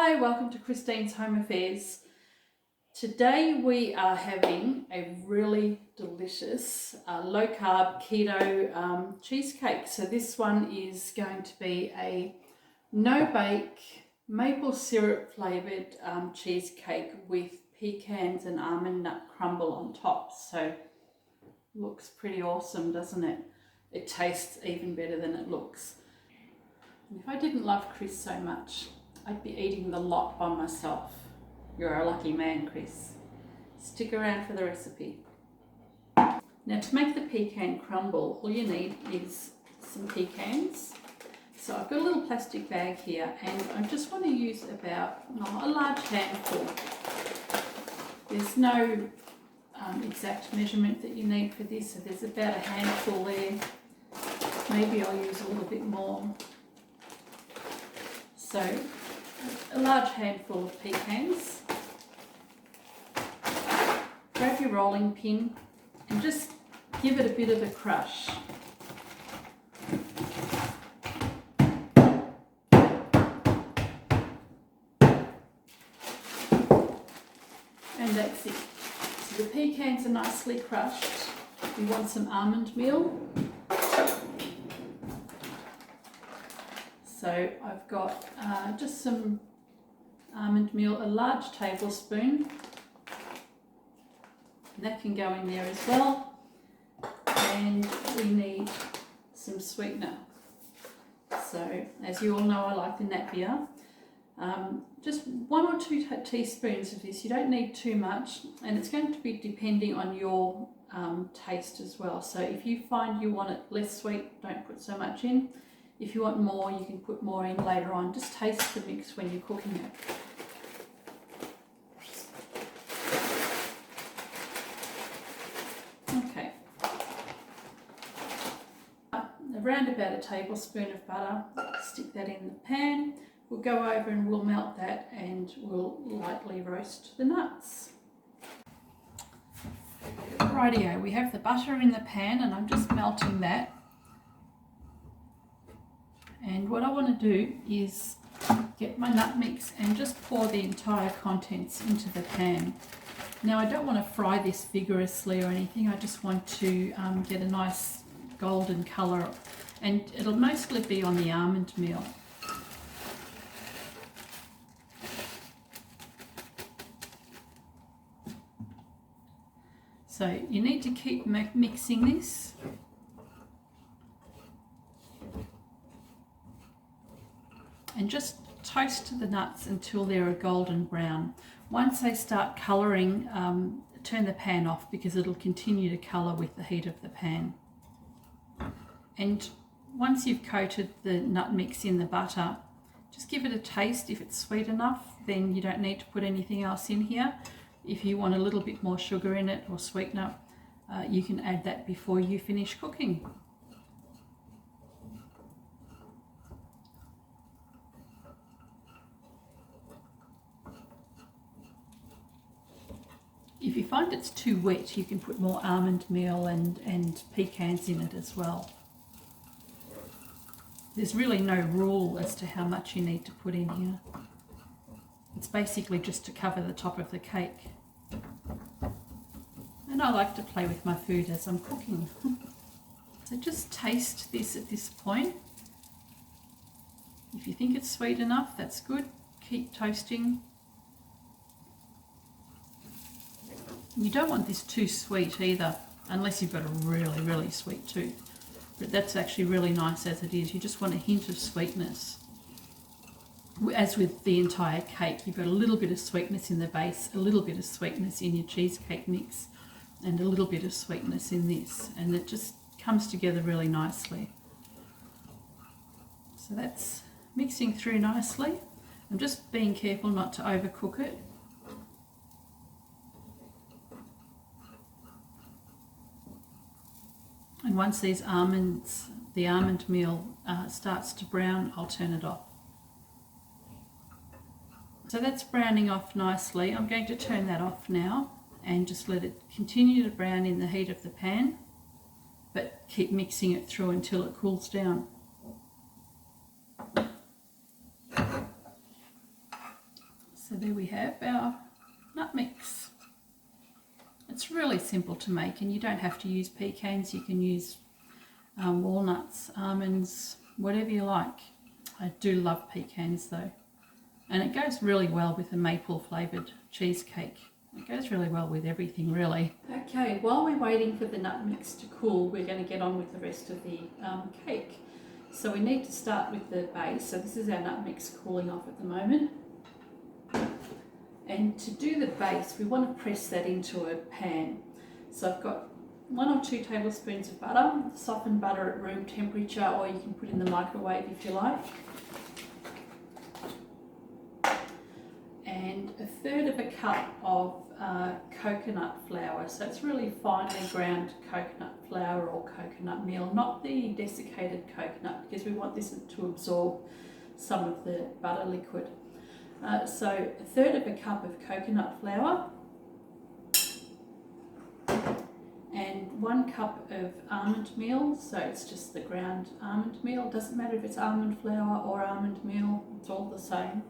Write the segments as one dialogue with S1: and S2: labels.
S1: Hi, welcome to Christine's Home Affairs. Today we are having a really delicious low-carb keto cheesecake. So this one is going to be a no-bake maple syrup flavoured cheesecake with pecans and almond nut crumble on top. So looks pretty awesome, doesn't it? It tastes even better than it looks. And if I didn't love Chris so much, I'd be eating the lot by myself. You're a lucky man, Chris. Stick around for the recipe. Now, to make the pecan crumble, all you need is some pecans. So I've got a little plastic bag here, and I just want to use about a large handful. There's no exact measurement that you need for this, so there's about a handful there. Maybe I'll use a little bit more. So a large handful of pecans. Grab your rolling pin and just give it a bit of a crush. And that's it. So the pecans are nicely crushed. You want some almond meal. So I've got just some almond meal, a large tablespoon, and that can go in there as well. And we need some sweetener. So as you all know, I like the nat beer. Just 1 or 2 teaspoons of this. You don't need too much, and it's going to be depending on your taste as well. So if you find you want it less sweet, don't put so much in. If you want more, you can put more in later on. Just taste the mix when you're cooking it. Okay. Around about a tablespoon of butter. Stick that in the pan. We'll go over and we'll melt that, and we'll lightly roast the nuts. Rightio, we have the butter in the pan, and I'm just melting that. And what I want to do is get my nut mix and just pour the entire contents into the pan. Now, I don't want to fry this vigorously or anything. I just want to get a nice golden colour, and it'll mostly be on the almond meal. So you need to keep mixing this. And just toast the nuts until they're a golden brown. Once they start colouring, turn the pan off, because it'll continue to colour with the heat of the pan. And once you've coated the nut mix in the butter, just give it a taste. If it's sweet enough, then you don't need to put anything else in here. If you want a little bit more sugar in it or sweetener, you can add that before you finish cooking. If you find it's too wet, you can put more almond meal and pecans in it as well. There's really no rule as to how much you need to put in here. It's basically just to cover the top of the cake. And I like to play with my food as I'm cooking. So just taste this at this point. If you think it's sweet enough, that's good. Keep toasting. You don't want this too sweet either, unless you've got a really, really sweet tooth. But that's actually really nice as it is. You just want a hint of sweetness. As with the entire cake, you've got a little bit of sweetness in the base, a little bit of sweetness in your cheesecake mix, and a little bit of sweetness in this. And it just comes together really nicely. So that's mixing through nicely. I'm just being careful not to overcook it. And once the almond meal starts to brown, I'll turn it off. So that's browning off nicely. I'm going to turn that off now and just let it continue to brown in the heat of the pan, but keep mixing it through until it cools down. So there we have our nut mix. It's really simple to make, and you don't have to use pecans. You can use walnuts, almonds, whatever you like. I do love pecans though, and it goes really well with a maple flavoured cheesecake. It goes really well with everything really. Okay, while we're waiting for the nut mix to cool, we're going to get on with the rest of the cake. So we need to start with the base. So this is our nut mix cooling off at the moment. And to do the base, we want to press that into a pan. So I've got 1 or 2 tablespoons of butter, softened butter at room temperature, or you can put in the microwave if you like. And 1/3 of a cup of coconut flour. So it's really finely ground coconut flour or coconut meal, not the desiccated coconut, because we want this to absorb some of the butter liquid. So 1/3 of a cup of coconut flour and 1 cup of almond meal. So it's just the ground almond meal. Doesn't matter if it's almond flour or almond meal, it's all the same.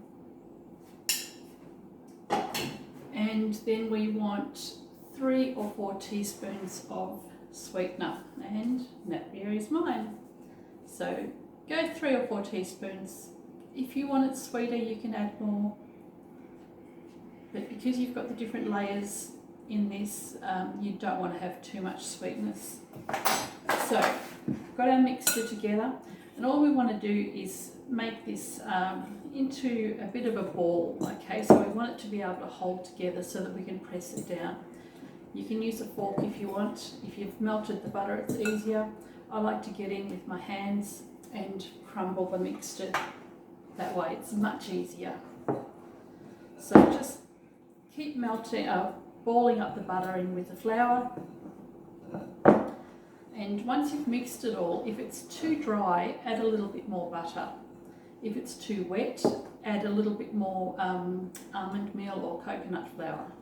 S1: And then we want 3 or 4 teaspoons of sweetener, and here is mine. So go 3 or 4 teaspoons. If you want it sweeter, you can add more, but because you've got the different layers in this, you don't want to have too much sweetness. So we've got our mixture together, and all we want to do is make this into a bit of a ball. Okay, so we want it to be able to hold together so that we can press it down. You can use a fork if you want. If you've melted the butter, it's easier. I like to get in with my hands and crumble the mixture that way. It's much easier. So just keep melting, balling up the butter in with the flour. And once you've mixed it all, if it's too dry, add a little bit more butter. If it's too wet, add a little bit more almond meal or coconut flour.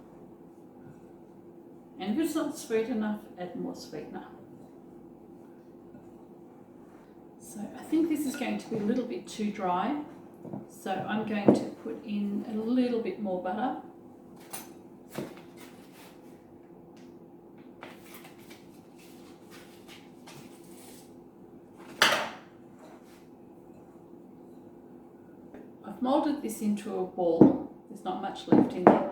S1: And if it's not sweet enough, add more sweetener. So I think this is going to be a little bit too dry. So I'm going to put in a little bit more butter. I've moulded this into a ball. There's not much left in there.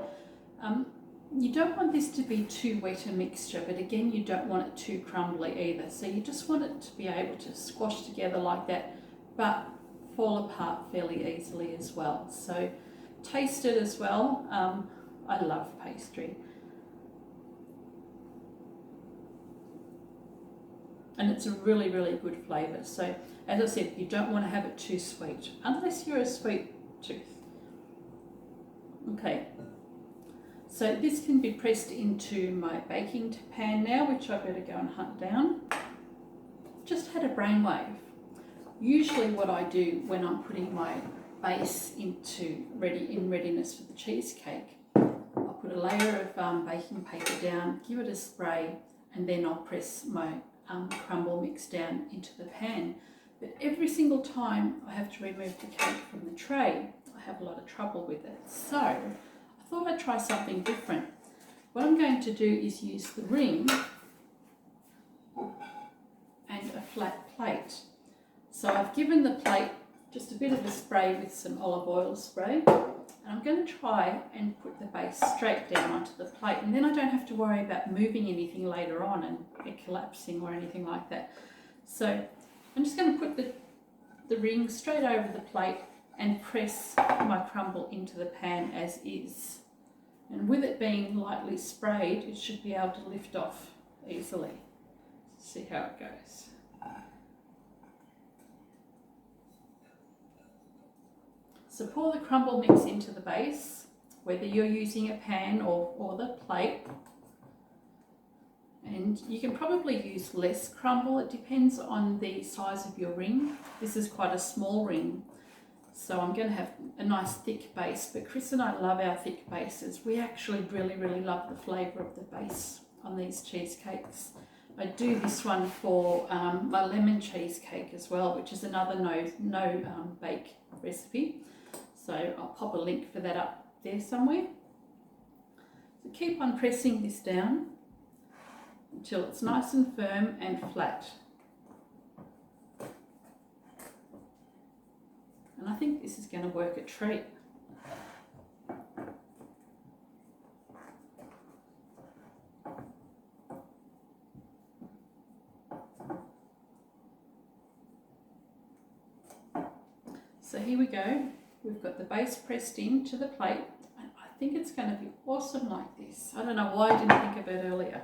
S1: You don't want this to be too wet a mixture, but again, you don't want it too crumbly either. So you just want it to be able to squash together like that, but fall apart fairly easily as well. So taste it as well. I love pastry. And it's a really, really good flavour. So as I said, you don't want to have it too sweet, unless you're a sweet tooth. Okay. So this can be pressed into my baking pan now, which I better go and hunt down. Just had a brainwave. Usually what I do when I'm putting my base into readiness for the cheesecake, I'll put a layer of baking paper down, give it a spray, and then I'll press my crumble mix down into the pan. But every single time I have to remove the cake from the tray, I have a lot of trouble with it. So I thought I'd try something different. What I'm going to do is use the ring and a flat plate. So I've given the plate just a bit of a spray with some olive oil spray, and I'm going to try and put the base straight down onto the plate, and then I don't have to worry about moving anything later on and it collapsing or anything like that. So I'm just going to put the ring straight over the plate and press my crumble into the pan as is. And with it being lightly sprayed, it should be able to lift off easily. Let's see how it goes. So pour the crumble mix into the base, whether you're using a pan or the plate. And you can probably use less crumble. It depends on the size of your ring. This is quite a small ring, so I'm going to have a nice thick base. But Chris and I love our thick bases. We actually really, really love the flavour of the base on these cheesecakes. I do this one for my lemon cheesecake as well, which is another no bake recipe. So I'll pop a link for that up there somewhere. So keep on pressing this down until it's nice and firm and flat. And I think this is going to work a treat. So here we go. We've got the base pressed into the plate. And I think it's going to be awesome like this. I don't know why I didn't think of it earlier.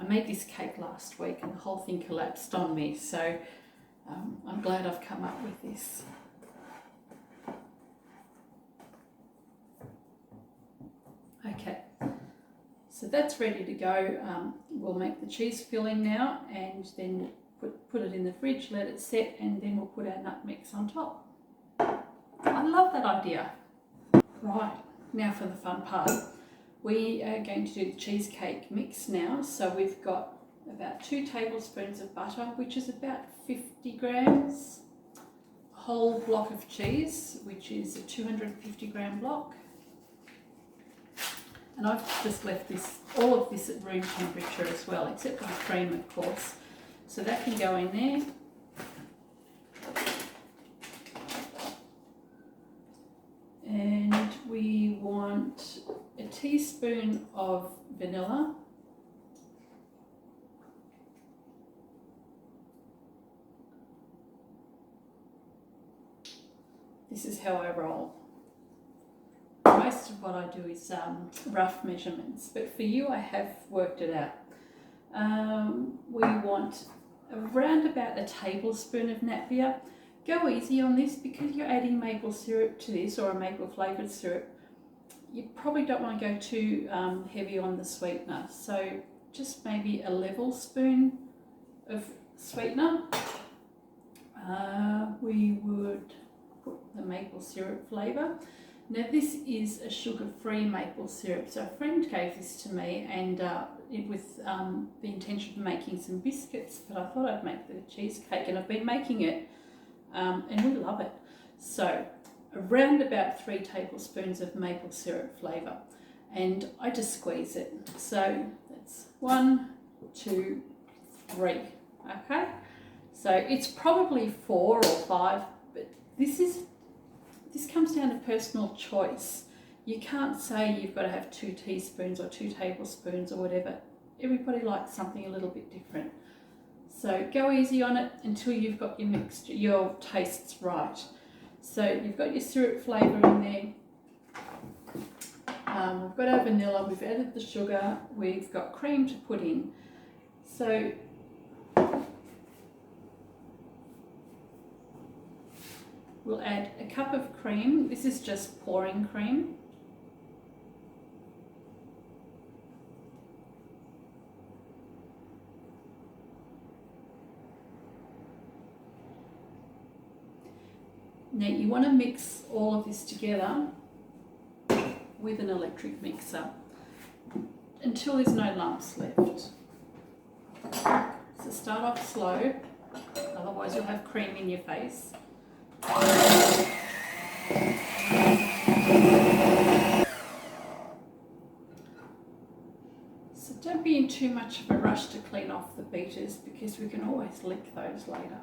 S1: I made this cake last week and the whole thing collapsed on me. So I'm glad I've come up with this. Okay, so that's ready to go. We'll make the cheese filling now and then put it in the fridge, let it set, and then we'll put our nut mix on top. I love that idea. Right, now for the fun part. We are going to do the cheesecake mix now. So we've got about 2 tablespoons of butter, which is about 50 grams. A whole block of cheese, which is a 250 gram block. And I've just left all of this at room temperature as well, except for the cream, of course. So that can go in there. And we want a teaspoon of vanilla. This is how I roll. Most of what I do is rough measurements, but for you I have worked it out. We want around about a tablespoon of Napier. Go easy on this because you're adding maple syrup to this, or a maple flavoured syrup. You probably don't want to go too heavy on the sweetener, so just maybe a level spoon of sweetener. We would put the maple syrup flavour. Now this is a sugar-free maple syrup, so a friend gave this to me, and with the intention of making some biscuits, but I thought I'd make the cheesecake, and I've been making it and we love it. So around about 3 tablespoons of maple syrup flavour, and I just squeeze it. So that's 1, 2, 3. Okay, so it's probably 4 or 5, but this comes down to personal choice. You can't say you've got to have 2 teaspoons or 2 tablespoons or whatever. Everybody likes something a little bit different. So go easy on it until you've got your mixture, your tastes right. So you've got your syrup flavour in there. We've got our vanilla, we've added the sugar, we've got cream to put in. So we'll add a cup of cream. This is just pouring cream. Now you want to mix all of this together with an electric mixer until there's no lumps left. So start off slow, otherwise you'll have cream in your face. So don't be in too much of a rush to clean off the beaters because we can always lick those later.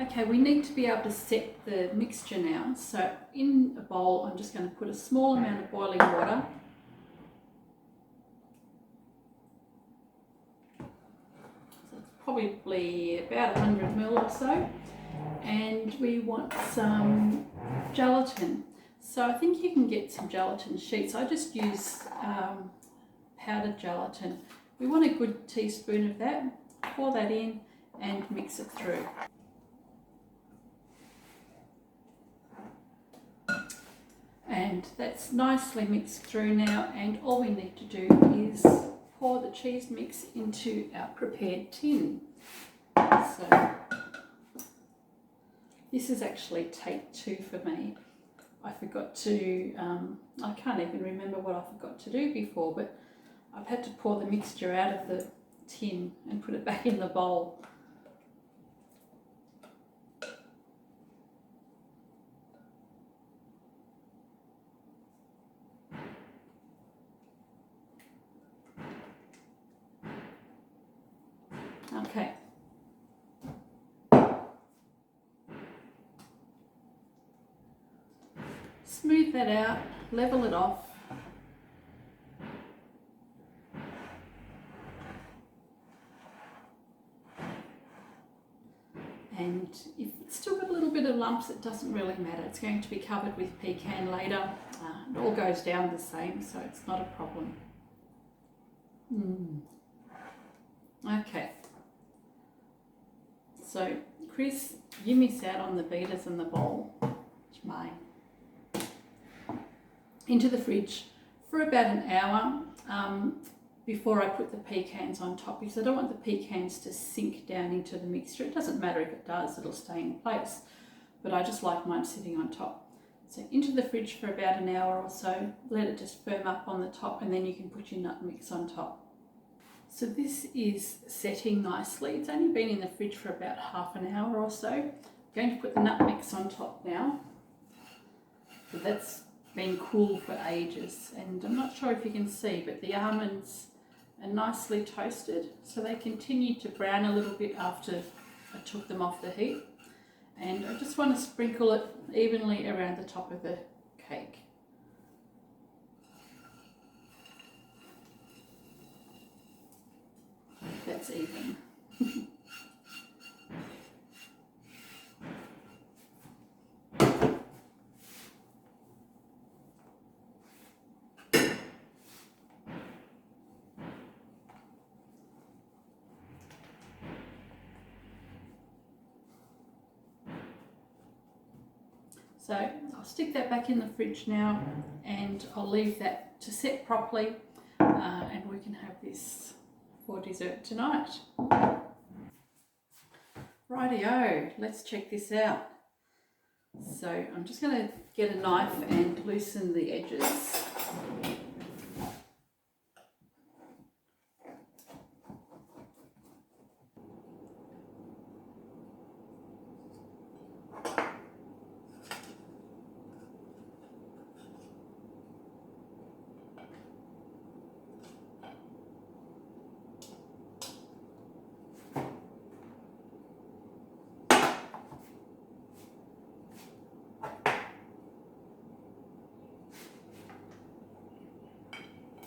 S1: Okay, we need to be able to set the mixture now. So in a bowl, I'm just going to put a small amount of boiling water. So it's probably about 100 ml or so. And we want some gelatin. So I think you can get some gelatin sheets. I just use powdered gelatin. We want a good teaspoon of that. Pour that in and mix it through. And that's nicely mixed through now, and all we need to do is pour the cheese mix into our prepared tin. So this is actually take 2 for me. I forgot to, I can't even remember what I forgot to do before, but I've had to pour the mixture out of the tin and put it back in the bowl. Smooth that out, level it off. And if it's still got a little bit of lumps, it doesn't really matter. It's going to be covered with pecan later. It all goes down the same, so it's not a problem. Okay. So, Chris, you miss out on the beaters and the bowl. It's mine. Into the fridge for about an hour before I put the pecans on top, because I don't want the pecans to sink down into the mixture. It doesn't matter if it does, it'll stay in place, but I just like mine sitting on top. So into the fridge for about an hour or so, let it just firm up on the top, and then you can put your nut mix on top. So this is setting nicely. It's only been in the fridge for about half an hour or so. I'm going to put the nut mix on top now. So that's been cool for ages, and I'm not sure if you can see, but the almonds are nicely toasted, so they continued to brown a little bit after I took them off the heat. And I just want to sprinkle it evenly around the top of the cake. That's even. So I'll stick that back in the fridge now, and I'll leave that to set properly, and we can have this for dessert tonight. Rightio, let's check this out. So I'm just going to get a knife and loosen the edges.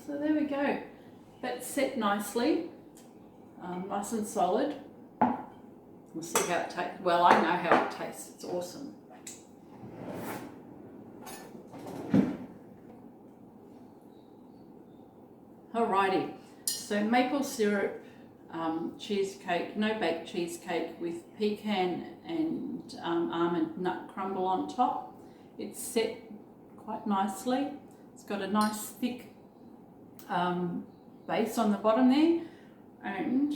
S1: So there we go. That's set nicely, nice and solid. We'll see how it tastes. Well, I know how it tastes. It's awesome. Alrighty. So maple syrup cheesecake, no bake cheesecake with pecan and almond nut crumble on top. It's set quite nicely. It's got a nice thick base on the bottom there, and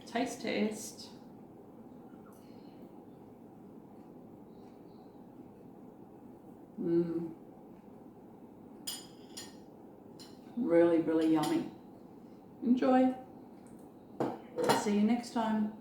S1: taste test. Really, really yummy. Enjoy. See you next time.